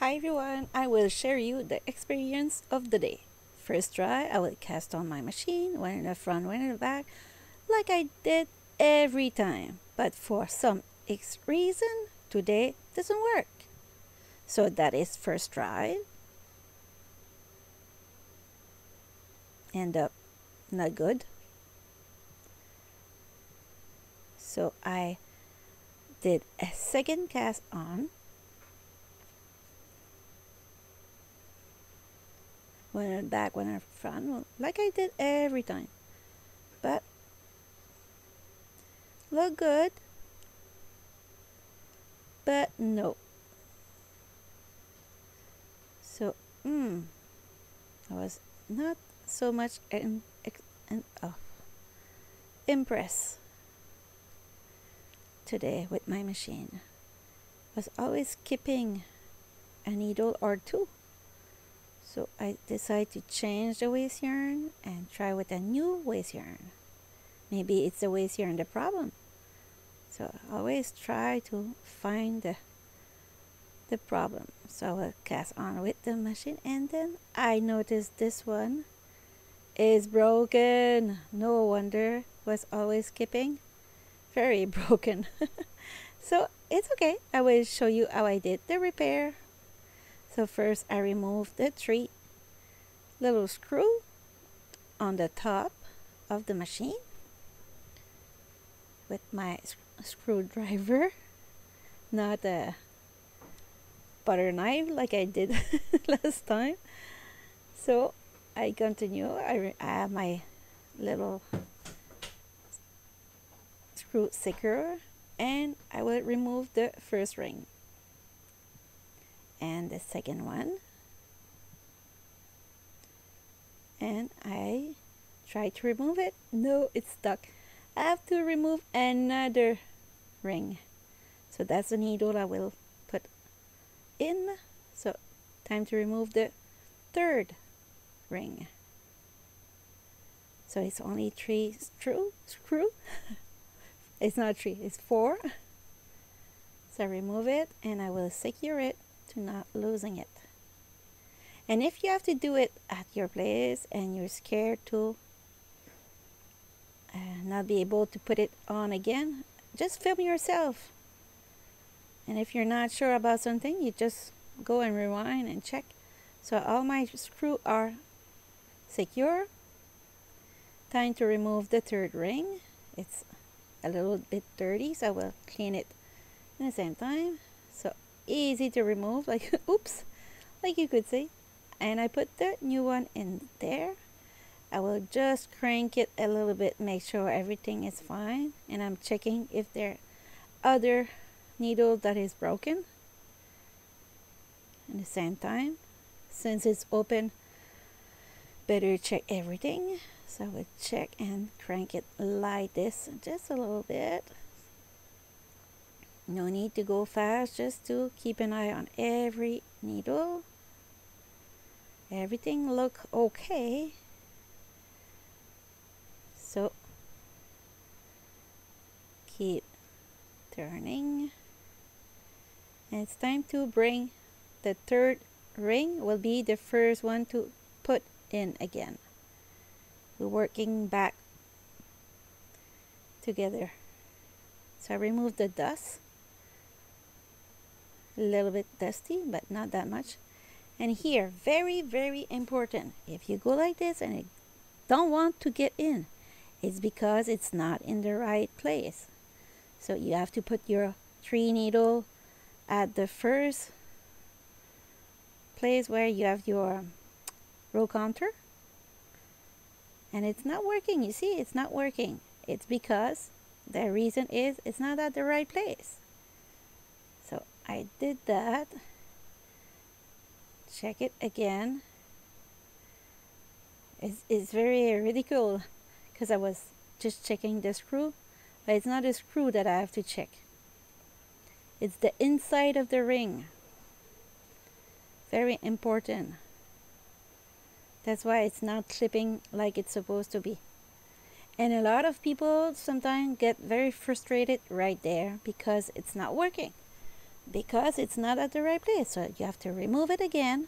Hi everyone, I will share you the experience of the day. First try, I will cast on my machine, one in the front, one in the back, like I did every time. But for some X reason, today doesn't work. So that is first try. End up not good. So I did a second cast on. One in the back, one in the front, like I did every time. But look good, but no. So I was not so much impressed today with my machine. Was always skipping a needle or two. So I decided to change the waste yarn and try with a new waste yarn. Maybe it's the waste yarn the problem. So I always try to find the problem. So I will cast on with the machine, and then I noticed this one is broken. No wonder, was always skipping. Very broken. So it's okay. I will show you how I did the repair. So first I removed the 3 little screw on the top of the machine with my screwdriver, not a butter knife like I did last time. So I continue. I have my little screw secure, and I will remove the first ring and the second one, and I try to remove it. No, it's stuck. I have to remove another ring. So that's the needle I will put in. So time to remove the third ring. So it's only 3 screw. It's not 3, it's 4. So I remove it and I will secure it to not losing it. And if you have to do it at your place and you're scared to not be able to put it on again, just film yourself. And if you're not sure about something, you just go and rewind and check. So all my screws are secure. Time to remove the third ring. It's a little bit dirty, so I will clean it at the same time. So easy to remove, like oops, like you could see. And I put the new one in there. I will just crank it a little bit, make sure everything is fine, and I'm checking if there are other needle that is broken. At the same time, since it's open, better check everything. So I will check and crank it like this, just a little bit. No need to go fast, just to keep an eye on every needle. Everything look okay. So keep turning. And it's time to bring the third ring, will be the first one to put in again. We're working back together. So I remove the dust. A little bit dusty, but not that much. And here, very, very important, if you go like this and it don't want to get in, it's because it's not in the right place. So you have to put your 3 needle at the first place where you have your row counter, and it's not working. You see, it's not working. It's because the reason is it's not at the right place. So I did that. Check it again. It's very ridiculous because I was just checking the screw, but it's not a screw that I have to check. It's the inside of the ring. Very important. That's why it's not clipping like it's supposed to be. And a lot of people sometimes get very frustrated right there because it's not working. because it's not at the right place. So you have to remove it again,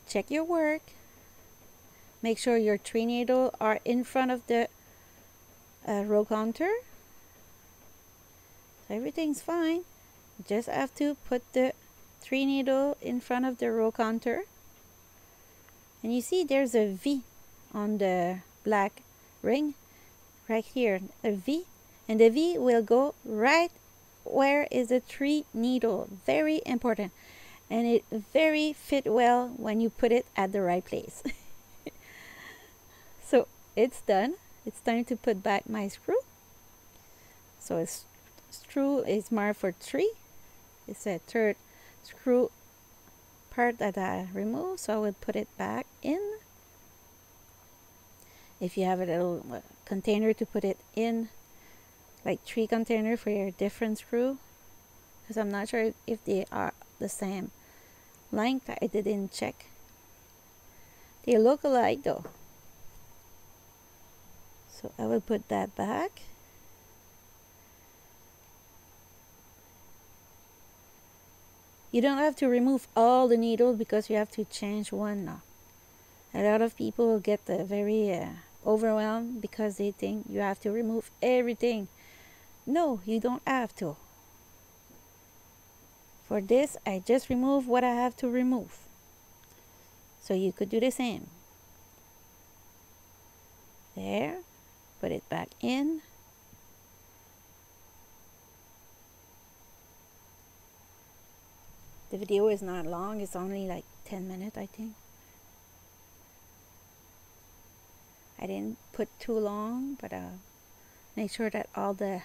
check your work, make sure your 3 needles are in front of the row counter. So everything's fine. You just have to put the 3 needles in front of the row counter. And you see there's a V on the black ring right here, a V, and the V will go right where is the 3 needle. Very important, and it very fit well when you put it at the right place. So it's done. It's time to put back my screw. So a screw is marked for 3. It's a third screw part that I removed, so I will put it back in. If you have a little container to put it in, like 3 containers for your different screw, because I'm not sure if they are the same length. I didn't check. They look alike though. So I will put that back. You don't have to remove all the needles because you have to change one now. A lot of people get very overwhelmed because they think you have to remove everything. No, you don't have to. For this, I just remove what I have to remove. So you could do the same. There, put it back in. The video is not long, it's only like 10 minutes, I think. I didn't put too long, but make sure that all the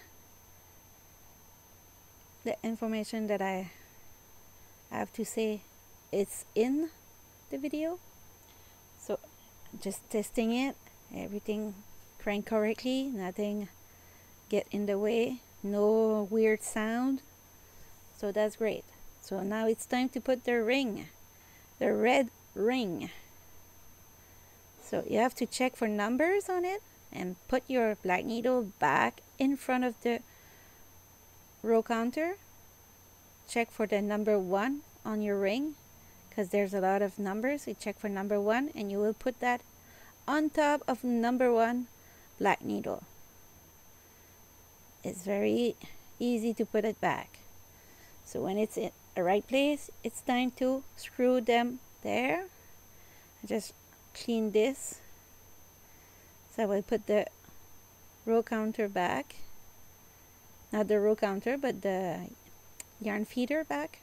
information that I have to say it's in the video. So just testing it, everything crank correctly, nothing get in the way, no weird sound. So that's great. So now it's time to put the ring, the red ring. So you have to check for numbers on it and put your black needle back in front of the row counter. Check for the number 1 on your ring because there's a lot of numbers. You check for number 1 and you will put that on top of number 1 black needle. It's very easy to put it back. So when it's in the right place, it's time to screw them there. I just clean this. So I will put the row counter back. Not the row counter, but the yarn feeder back.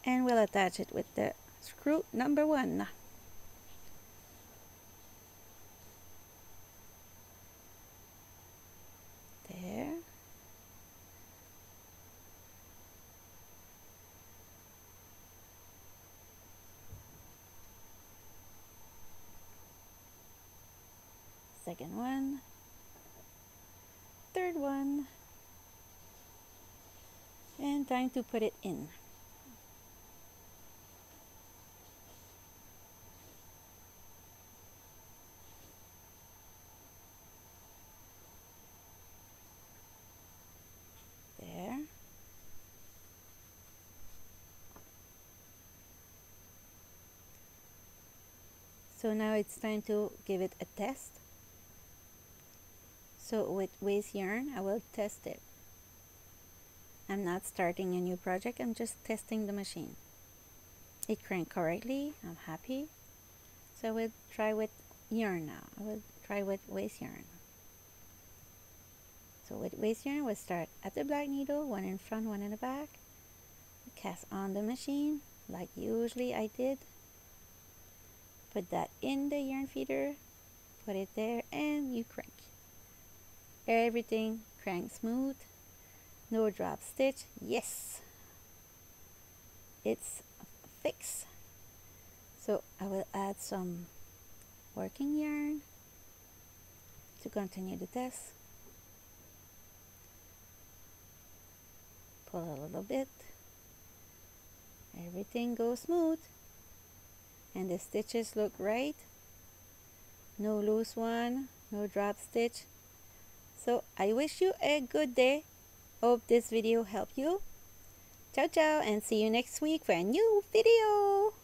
And we'll attach it with the screw number 1. There. Second one, third one, and time to put it in. There. So now it's time to give it a test. So with waste yarn, I will test it. I'm not starting a new project, I'm just testing the machine. It cranked correctly, I'm happy. So we'll try with yarn now. I will try with waste yarn. So with waste yarn, we'll start at the black needle, 1 in front, 1 in the back. Cast on the machine, like usually I did. Put that in the yarn feeder, put it there, and you crank. Everything cranks smooth, no drop stitch. Yes, it's fixed. So I will add some working yarn to continue the test. Pull a little bit. Everything goes smooth and the stitches look right. No loose one, no drop stitch. So I wish you a good day. Hope this video helped you. Ciao, ciao, and see you next week for a new video.